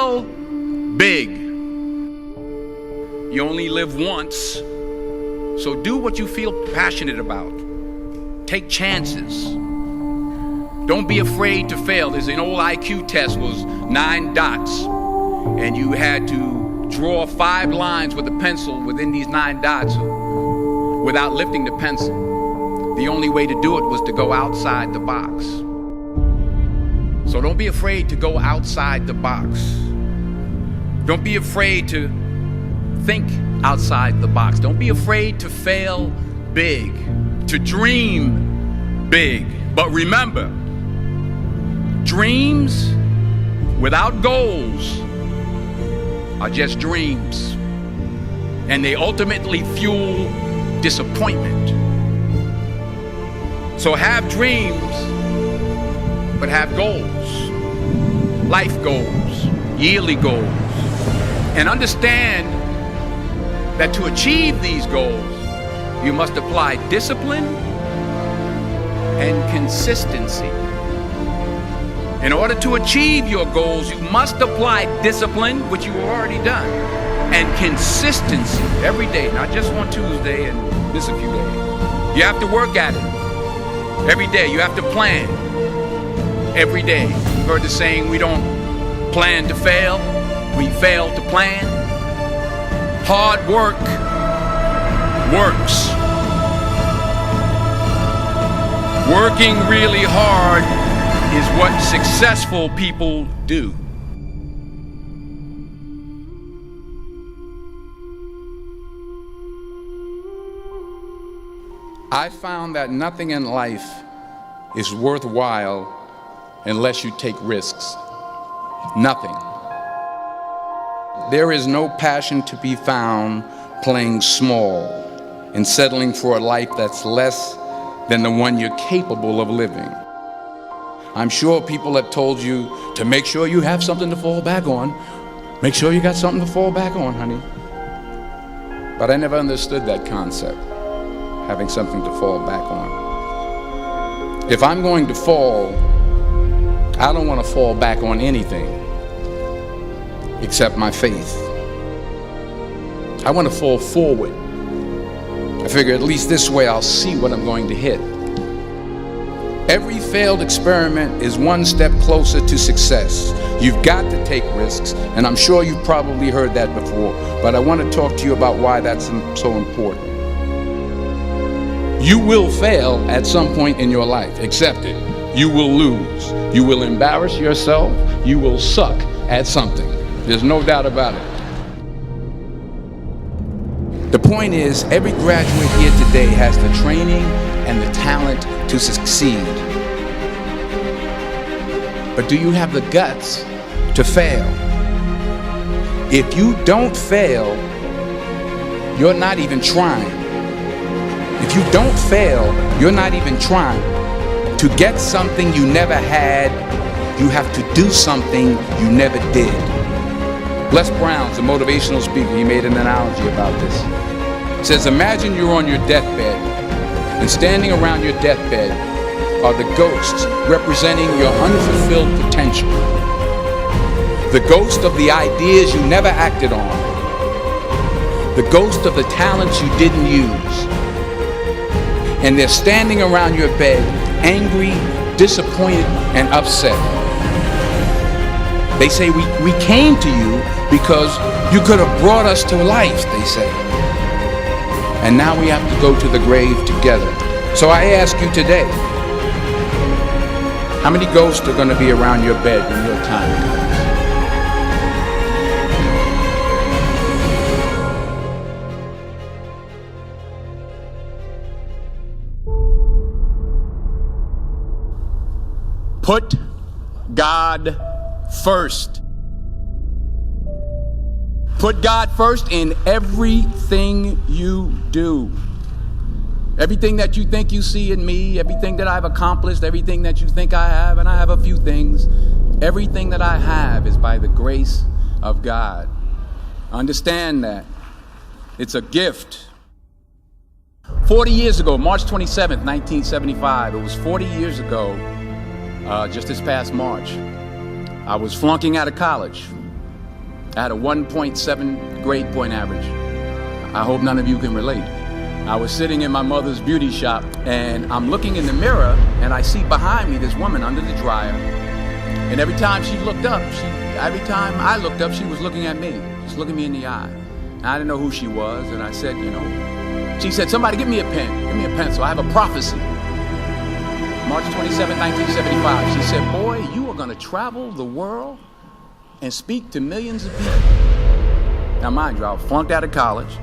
fail big. You only live once, so do what you feel passionate about. Take chances. Don't be afraid to fail. There's an old IQ test, was 9 dots, and you had to draw 5 lines with a pencil within these 9 dots without lifting the pencil. The only way to do it was to go outside the box. So don't be afraid to go outside the box. Don't be afraid to think outside the box. Don't be afraid to fail big, to dream big. But remember, dreams without goals are just dreams, and they ultimately fuel disappointment. So have dreams, but have goals, life goals, yearly goals, and understand that to achieve these goals, you must apply discipline and consistency. In order to achieve your goals, you must apply discipline, which you have already done, and consistency every day, not just on Tuesday and miss a few days. You have to work at it every day. You have to plan every day. You've heard the saying, we don't plan to fail, we fail to plan. Hard work works. Working really hard is what successful people do. I found that nothing in life is worthwhile unless you take risks. Nothing. There is no passion to be found playing small and settling for a life that's less than the one you're capable of living. I'm sure people have told you to make sure you have something to fall back on. Make sure you got something to fall back on, honey. But I never understood that concept, having something to fall back on. If I'm going to fall, I don't want to fall back on anything except my faith. I want to fall forward. I figure at least this way I'll see what I'm going to hit. Every failed experiment is one step closer to success. You've got to take risks, and I'm sure you've probably heard that before, but I want to talk to you about why that's so important. You will fail at some point in your life. Accept it. You will lose. You will embarrass yourself. You will suck at something. There's no doubt about it. The point is, every graduate here today has the training and the talent to succeed. But do you have the guts to fail? If you don't fail, you're not even trying. If you don't fail, you're not even trying. To get something you never had, you have to do something you never did. Les Brown's a motivational speaker. He made an analogy about this. He says, imagine you're on your deathbed, and standing around your deathbed are the ghosts representing your unfulfilled potential. The ghost of the ideas you never acted on. The ghost of the talents you didn't use. And they're standing around your bed, angry, disappointed, and upset. They say, we came to you because you could have brought us to life, they say. And now we have to go to the grave together. So I ask you today, how many ghosts are going to be around your bed when your time comes? Put God first. Put God first in everything you do. Everything that you think you see in me, everything that I've accomplished, everything that you think I have, and I have a few things, everything that I have is by the grace of God. Understand that. It's a gift. 40 years ago, March 27th, 1975, it was 40 years ago, just this past March, I was flunking out of college. I had a 1.7 grade point average. I hope none of you can relate. I was sitting in my mother's beauty shop and I'm looking in the mirror and I see behind me this woman under the dryer. And every time she looked up, every time I looked up, she was looking at me, just looking me in the eye. And I didn't know who she was, and I said, she said, somebody give me a pen, give me a pencil, I have a prophecy. March 27, 1975, she said, boy, you are gonna travel the world and speak to millions of people. Now mind you, I was flunked out of college.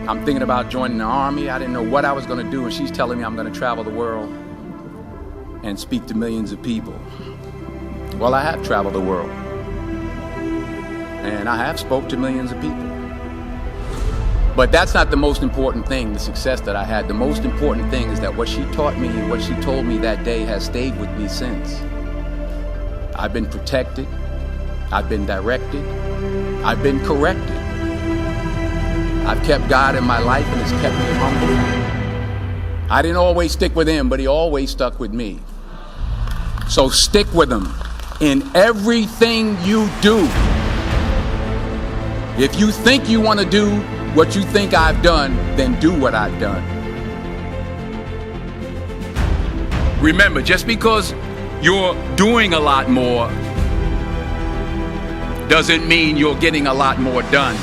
I'm thinking about joining the army. I didn't know what I was gonna do, and she's telling me I'm gonna travel the world and speak to millions of people. Well, I have traveled the world, and I have spoke to millions of people. But that's not the most important thing, the success that I had. The most important thing is that what she taught me and what she told me that day has stayed with me since. I've been protected, I've been directed, I've been corrected. I've kept God in my life and it's kept me humble. I didn't always stick with him, but he always stuck with me. So stick with him in everything you do. If you think you want to do what you think I've done, then do what I've done. Remember, just because you're doing a lot more doesn't mean you're getting a lot more done.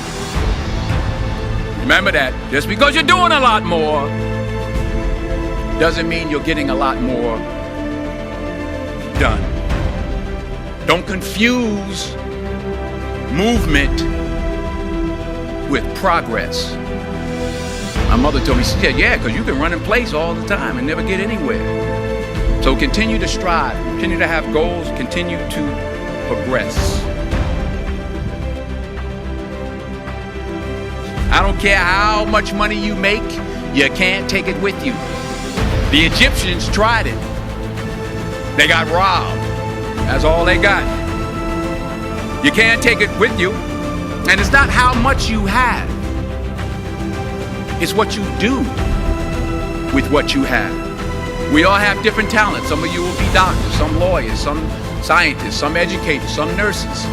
Remember that. Just because you're doing a lot more doesn't mean you're getting a lot more done. Don't confuse movement with progress. My mother told me, she said, yeah, because you can run in place all the time and never get anywhere. So continue to strive, continue to have goals, continue to progress. I don't care how much money you make, you can't take it with you. The Egyptians tried it. They got robbed. That's all they got. You can't take it with you. And it's not how much you have. It's what you do with what you have. We all have different talents. Some of you will be doctors, some lawyers, some scientists, some educators, some nurses.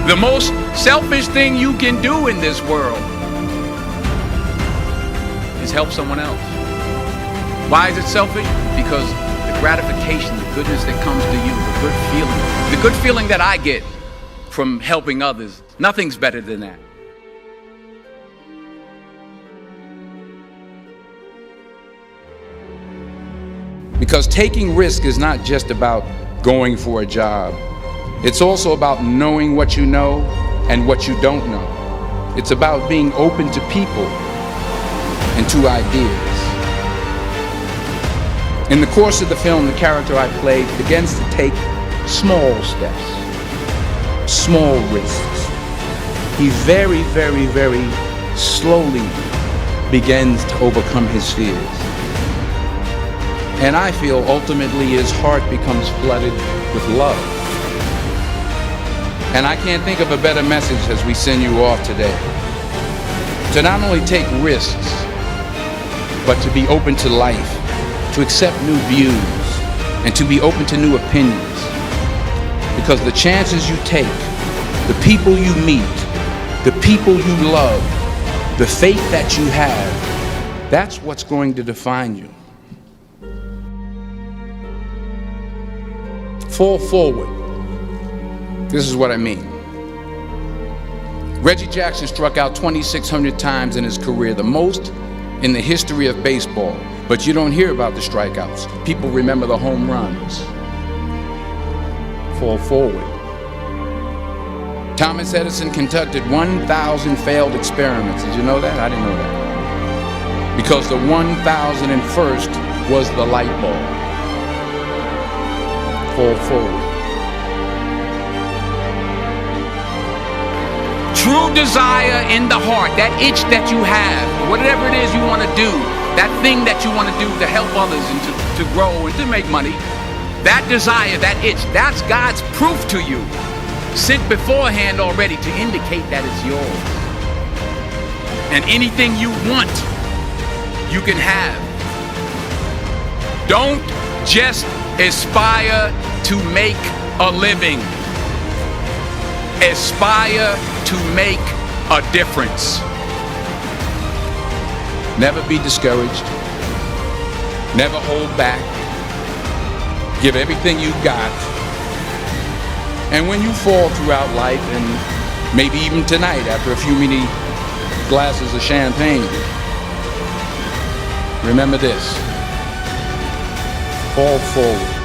The most selfish thing you can do in this world is help someone else. Why is it selfish? Because the gratification, the goodness that comes to you, the good feeling that I get from helping others, nothing's better than that. Because taking risk is not just about going for a job. It's also about knowing what you know and what you don't know. It's about being open to people and to ideas. In the course of the film, the character I played begins to take small steps, small risks. He very, very, very slowly begins to overcome his fears. And I feel ultimately his heart becomes flooded with love. And I can't think of a better message as we send you off today. To not only take risks, but to be open to life, to accept new views, and to be open to new opinions. Because the chances you take, the people you meet, the people you love, the faith that you have, that's what's going to define you. Fall forward. This is what I mean. Reggie Jackson struck out 2,600 times in his career, the most in the history of baseball. But you don't hear about the strikeouts. People remember the home runs. Fall forward. Thomas Edison conducted 1,000 failed experiments. Did you know that? I didn't know that. Because the 1,001st was the light bulb. Fall forward. True desire in the heart, that itch that you have, whatever it is you want to do, that thing that you want to do to help others and to grow and to make money, that desire, that itch, that's God's proof to you, sent beforehand already to indicate that it's yours. And anything you want, you can have. Don't just aspire to make a living. Aspire to make a difference. Never be discouraged. Never hold back. Give everything you got. And when you fall throughout life, and maybe even tonight after a few many glasses of champagne, remember this: fall forward.